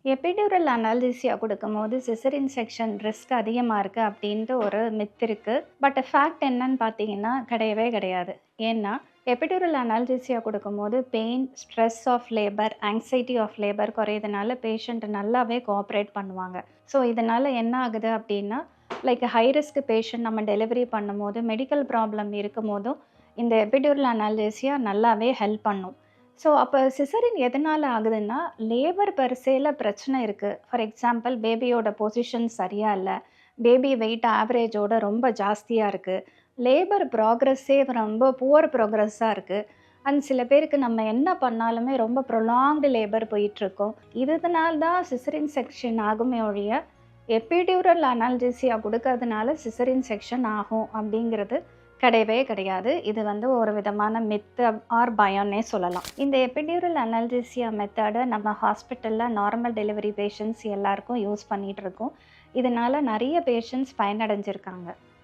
Epidural analgesia கொடுக்கும்போது caesarean section risk அதிகமாக இருக்குது அப்படின்ட்டு ஒரு மித் இருக்குது. பட் ஃபேக்ட் என்னன்னு பார்த்தீங்கன்னா கிடையவே கிடையாது. ஏன்னா எபிட்யூரல் அனால்ஜீசியா கொடுக்கும்போது pain, stress of labour, anxiety of labour குறையிறதுனால பேஷண்ட் நல்லாவே கோஆப்ரேட் பண்ணுவாங்க. ஸோ இதனால் என்ன ஆகுது அப்படின்னா லைக் ஹை ரிஸ்க் பேஷண்ட் நம்ம டெலிவரி பண்ணும்போது மெடிக்கல் ப்ராப்ளம் இருக்கும் போதும் இந்த எபிட்யூரல் அனால்ஜீசியா நல்லாவே ஹெல்ப் பண்ணும். ஸோ அப்போ சிசரியன் எதனால் ஆகுதுன்னா லேபர் பெர்சேல பிரச்சனை இருக்குது. ஃபார் எக்ஸாம்பிள் பேபியோட பொசிஷன் சரியாக இல்லை, பேபி வெயிட் ஆவரேஜோட ரொம்ப ஜாஸ்தியாக இருக்குது, லேபர் ப்ராக்ரஸ்ஸே ரொம்ப புவர் ப்ராக்ரஸ்ஸாக இருக்குது. அண்ட் சில பேருக்கு நம்ம என்ன பண்ணாலுமே ரொம்ப ப்ரொலாங்டு லேபர் போயிட்டுருக்கோம். இதனால தான் சிசரியன் செக்ஷன் ஆகுமே ஒழிய எபிட்யூரல் அனால்ஜீசியா கொடுக்கறதுனால சிசரியன் செக்ஷன் ஆகும் அப்படிங்கிறது கிடையவே கிடையாது. இது ஒரு விதமான மித்து ஆர் பயம்னே சொல்லலாம். இந்த எபிட்யூரல் அனால்ஜீசியா மெத்தடை நம்ம ஹாஸ்பிட்டலில் நார்மல் டெலிவரி பேஷண்ட்ஸ் எல்லாருக்கும் யூஸ் பண்ணிகிட்ருக்கோம். இதனால் நிறைய பேஷண்ட்ஸ் பயனடைஞ்சிருக்காங்க.